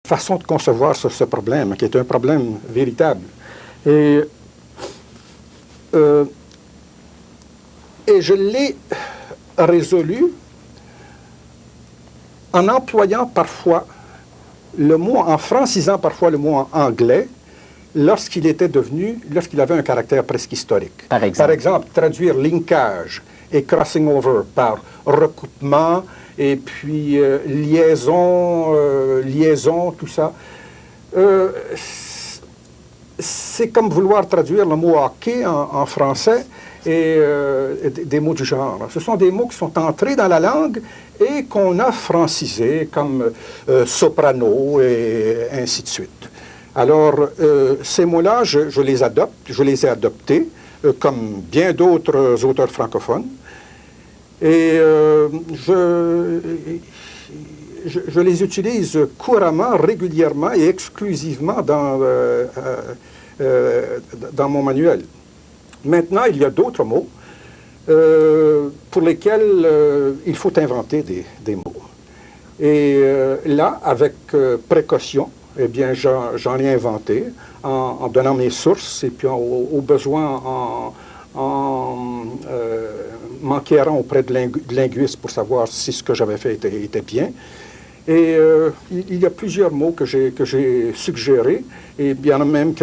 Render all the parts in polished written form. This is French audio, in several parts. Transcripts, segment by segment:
façon de concevoir ce problème, qui est un problème véritable. Et je l'ai résolu en employant parfois le mot, en francisant parfois le mot en anglais, lorsqu'il avait un caractère presque historique. Par exemple, traduire linkage et crossing over par recoupement et puis liaison, tout ça. C'est comme vouloir traduire le mot hockey en français et des mots du genre. Ce sont des mots qui sont entrés dans la langue et qu'on a francisés comme soprano et ainsi de suite. Alors, ces mots-là, je les ai adoptés, comme bien d'autres auteurs francophones. Et je les utilise couramment, régulièrement et exclusivement dans mon manuel. Maintenant, il y a d'autres mots pour lesquels il faut inventer des mots. Et là, avec précaution, eh bien, j'en ai inventé en donnant mes sources et puis au besoin en m'enquérant auprès de linguistes pour savoir si ce que j'avais fait était bien. Et il y a plusieurs mots que j'ai suggérés, et il y en a même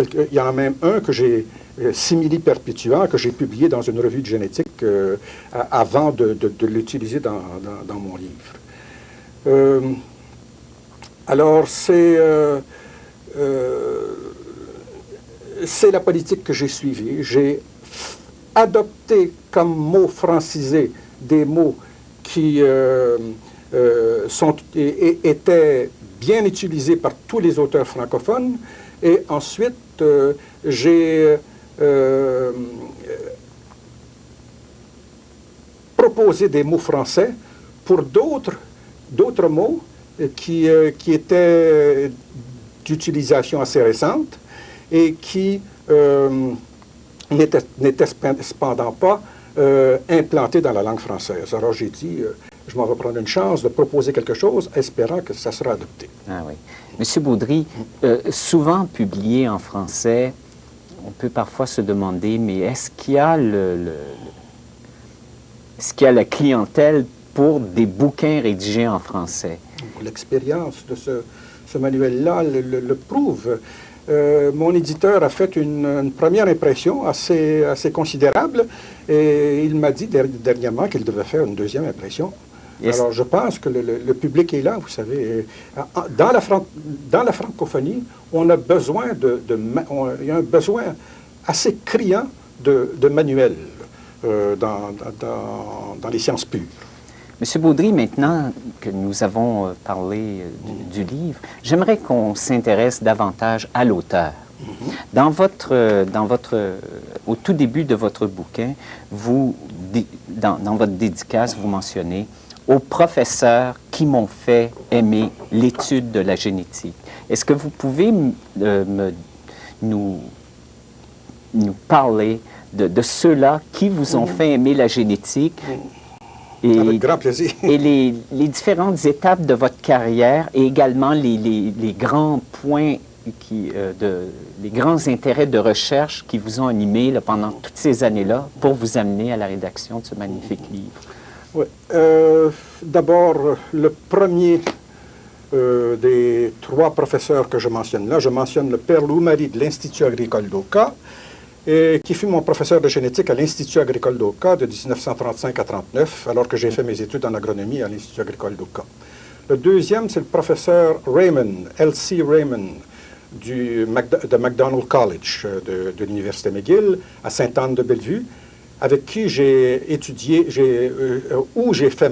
un que j'ai simili-perpétuant, que j'ai publié dans une revue de génétique avant de l'utiliser dans mon livre. Alors, c'est la politique que j'ai suivie. J'ai adopté comme mots francisés des mots qui étaient bien utilisés par tous les auteurs francophones, et ensuite j'ai proposé des mots français pour d'autres mots qui étaient d'utilisation assez récente et qui n'étaient cependant pas implantés dans la langue française. Alors j'ai dit, je m'en vais prendre une chance de proposer quelque chose, espérant que ça sera adopté. Ah oui. Monsieur Baudry, souvent publié en français, on peut parfois se demander, mais est-ce qu'il y a la clientèle pour des bouquins rédigés en français? L'expérience de ce manuel-là le prouve. Mon éditeur a fait une première impression assez considérable et il m'a dit dernièrement qu'il devait faire une deuxième impression. Alors je pense que le public est là, vous savez. Dans la francophonie, on a besoin il y a un besoin assez criant de manuels dans les sciences pures. Monsieur Baudry, maintenant que nous avons parlé du livre, j'aimerais qu'on s'intéresse davantage à l'auteur. Au tout début de votre bouquin, dans votre dédicace, vous mentionnez « aux professeurs qui m'ont fait aimer l'étude de la génétique ». Est-ce que vous pouvez nous parler de ceux-là qui vous ont fait aimer la génétique? Avec grand plaisir. Et les différentes étapes de votre carrière et également les grands points, les grands intérêts de recherche qui vous ont animé pendant toutes ces années-là pour vous amener à la rédaction de ce magnifique livre. Oui. D'abord, le premier des trois professeurs que je mentionne là, je mentionne le père Loup-Marie de l'Institut agricole d'Oka, qui fut mon professeur de génétique à l'Institut agricole d'Oka de 1935 à 1939, alors que j'ai fait mes études en agronomie à l'Institut agricole d'Oka. Le deuxième, c'est le professeur Raymond, L.C. Raymond, de McDonald College de l'Université McGill à Sainte-Anne-de-Bellevue, avec qui j'ai étudié, où j'ai fait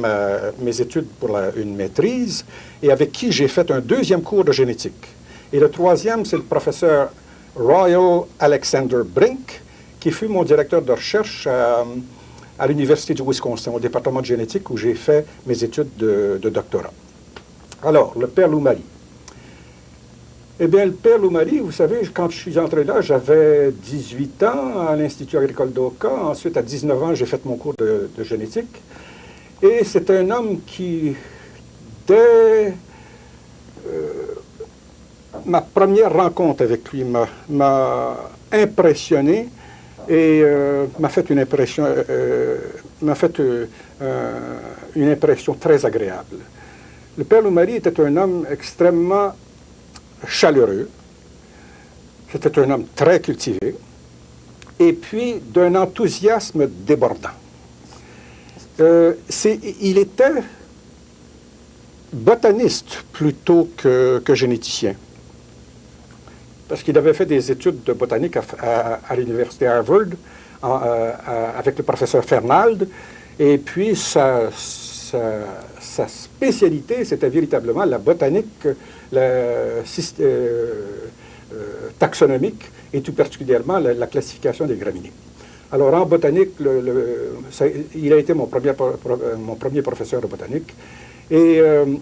mes études pour une maîtrise, et avec qui j'ai fait un deuxième cours de génétique. Et le troisième, c'est le professeur Royal Alexander Brink, qui fut mon directeur de recherche à l'Université du Wisconsin, au département de génétique, où j'ai fait mes études de doctorat. Alors, le père Loup-Marie. Eh bien, le père Loup-Marie, vous savez, quand je suis entré là, j'avais 18 ans à l'Institut agricole d'Oka. Ensuite, à 19 ans, j'ai fait mon cours de génétique. Et c'est un homme qui, dès ma première rencontre avec lui m'a impressionné et m'a fait une impression très agréable. Le père Loumari était un homme extrêmement chaleureux, c'était un homme très cultivé, et puis d'un enthousiasme débordant. Il était botaniste plutôt que généticien, parce qu'il avait fait des études de botanique à l'université Harvard avec le professeur Fernald, et puis sa spécialité, c'était véritablement la botanique taxonomique, et tout particulièrement la classification des graminées. Alors en botanique, il a été mon premier professeur de botanique, et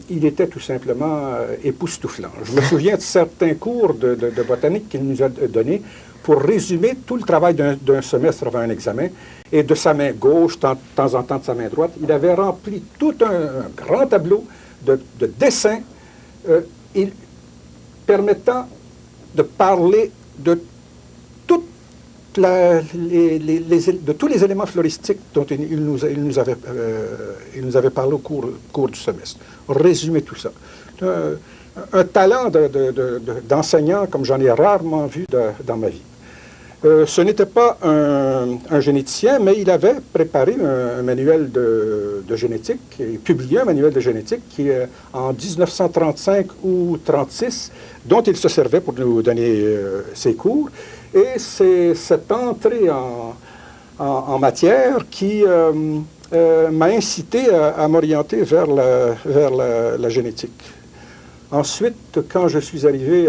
il était tout simplement époustouflant. Je me souviens de certains cours de botanique qu'il nous a donnés pour résumer tout le travail d'un semestre avant un examen, et de sa main gauche, de temps en temps de sa main droite, il avait rempli tout un grand tableau de dessins permettant de parler de tous les éléments floristiques dont il nous avait parlé au cours du semestre. Résumer tout ça. Un talent d'enseignant comme j'en ai rarement vu dans ma vie. Ce n'était pas un généticien, mais il avait préparé un manuel de génétique, et publié un manuel de génétique qui, en 1935 ou 1936, dont il se servait pour nous donner ses cours. Et c'est cette entrée en matière qui m'a incité à m'orienter vers la génétique. Ensuite, quand je suis arrivé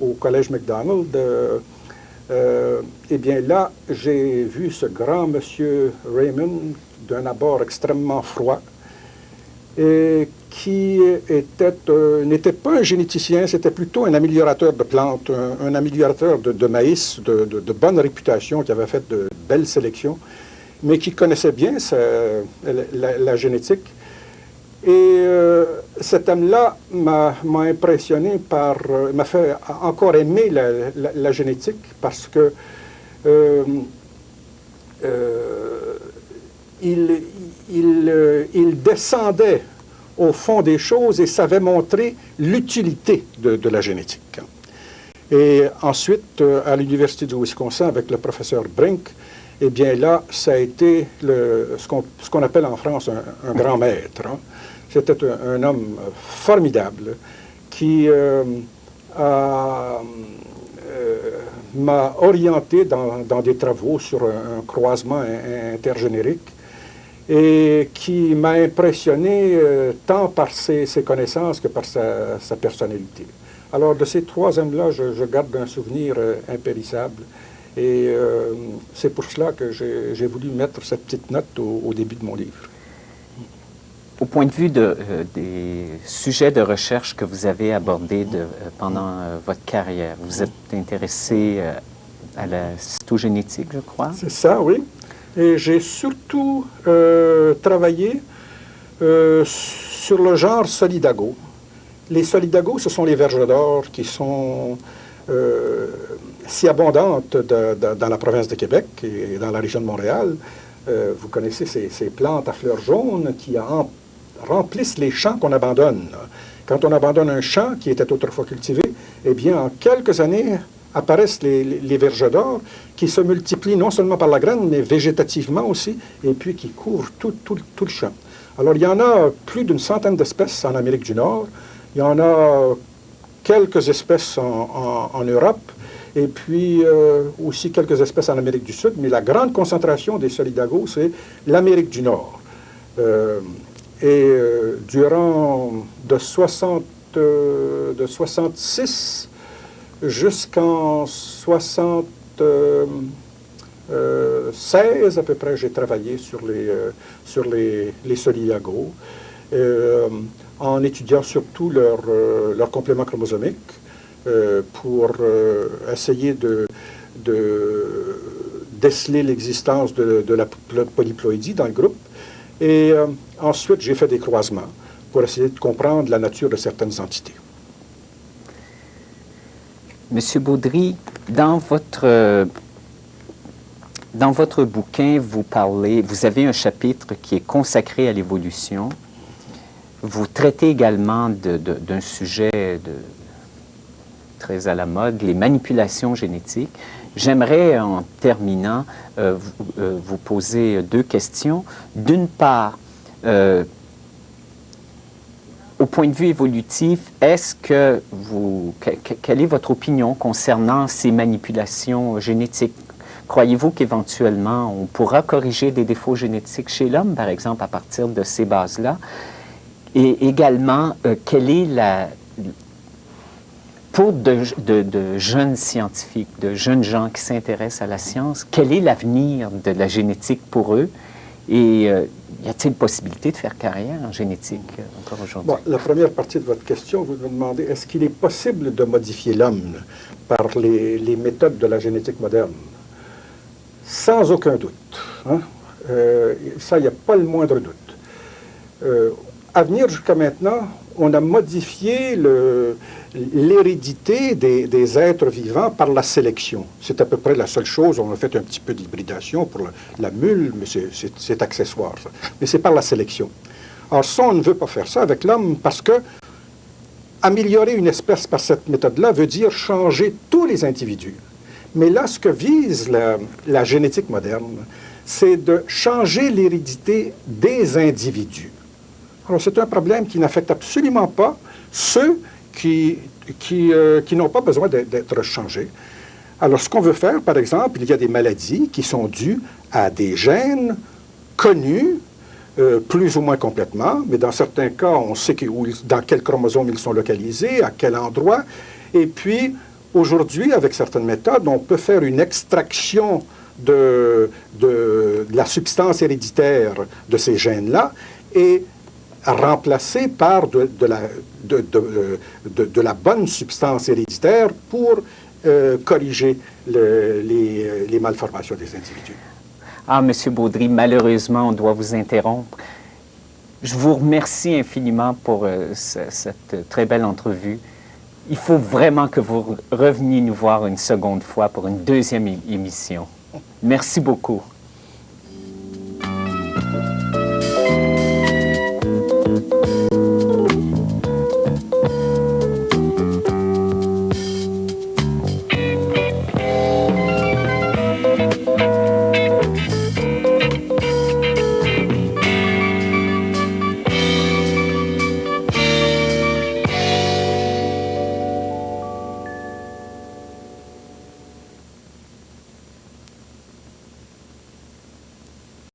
au Collège MacDonald, eh bien là, j'ai vu ce grand monsieur Raymond, d'un abord extrêmement froid, et qui n'était pas un généticien, c'était plutôt un améliorateur de plantes, un améliorateur de maïs de bonne réputation, qui avait fait de belles sélections, mais qui connaissait bien la génétique. Et cet homme-là m'a impressionné m'a fait encore aimer la génétique, parce que il descendait au fond des choses et savait montrer l'utilité de la génétique. Et ensuite, à l'Université du Wisconsin, avec le professeur Brink, eh bien là, ça a été ce qu'on appelle en France un grand maître. Hein. C'était un homme formidable qui m'a orienté dans des travaux sur un croisement intergénérique, et qui m'a impressionné tant par ses connaissances que par sa personnalité. Alors, de ces trois hommes-là, je garde un souvenir impérissable, et c'est pour cela que j'ai voulu mettre cette petite note au début de mon livre. Au point de vue des sujets de recherche que vous avez abordés pendant votre carrière, vous êtes intéressé à la cytogénétique, je crois? C'est ça, oui. Et j'ai surtout travaillé sur le genre Solidago. Les Solidago, ce sont les verges d'or qui sont si abondantes dans la province de Québec et dans la région de Montréal. Vous connaissez ces plantes à fleurs jaunes qui remplissent les champs qu'on abandonne. Quand on abandonne un champ qui était autrefois cultivé, eh bien, en quelques années, apparaissent les verges d'or qui se multiplient non seulement par la graine, mais végétativement aussi, et puis qui couvrent tout le champ. Alors, il y en a plus d'une centaine d'espèces en Amérique du Nord. Il y en a quelques espèces en Europe, et puis aussi quelques espèces en Amérique du Sud, mais la grande concentration des Solidago, c'est l'Amérique du Nord. Durant de 66 jusqu'en 76 à peu près, j'ai travaillé sur les Solidago, en étudiant surtout leurs compléments chromosomiques pour essayer de déceler l'existence de la polyploïdie dans le groupe. Et ensuite, j'ai fait des croisements pour essayer de comprendre la nature de certaines entités. Monsieur Baudry, dans votre bouquin, vous avez un chapitre qui est consacré à l'évolution. Vous traitez également d'un sujet très à la mode, les manipulations génétiques. J'aimerais, en terminant, vous poser deux questions. D'une part, au point de vue évolutif, quelle est votre opinion concernant ces manipulations génétiques? Croyez-vous qu'éventuellement, on pourra corriger des défauts génétiques chez l'homme, par exemple, à partir de ces bases-là? Et également, quelle est pour de jeunes scientifiques, de jeunes gens qui s'intéressent à la science, quel est l'avenir de la génétique pour eux? Et y a-t-il possibilité de faire carrière en génétique encore aujourd'hui? Bon, la première partie de votre question, vous me demandez, est-ce qu'il est possible de modifier l'homme par les méthodes de la génétique moderne? Sans aucun doute. Hein? Ça, il n'y a pas le moindre doute. À venir jusqu'à maintenant, on a modifié l'hérédité des êtres vivants par la sélection. C'est à peu près la seule chose. On a fait un petit peu d'hybridation pour la mule, mais c'est accessoire, ça. Mais c'est par la sélection. Alors ça, on ne veut pas faire ça avec l'homme parce que améliorer une espèce par cette méthode-là veut dire changer tous les individus. Mais là, ce que vise la génétique moderne, c'est de changer l'hérédité des individus. Alors, c'est un problème qui n'affecte absolument pas ceux qui n'ont pas besoin d'être changés. Alors, ce qu'on veut faire, par exemple, il y a des maladies qui sont dues à des gènes connus, plus ou moins complètement, mais dans certains cas, on sait dans quel chromosome ils sont localisés, à quel endroit. Et puis, aujourd'hui, avec certaines méthodes, on peut faire une extraction de la substance héréditaire de ces gènes-là et remplacer par de la bonne substance héréditaire pour corriger les malformations des individus. Ah, Monsieur Baudry, malheureusement, on doit vous interrompre. Je vous remercie infiniment pour cette très belle entrevue. Il faut vraiment que vous reveniez nous voir une seconde fois pour une deuxième émission. Merci beaucoup.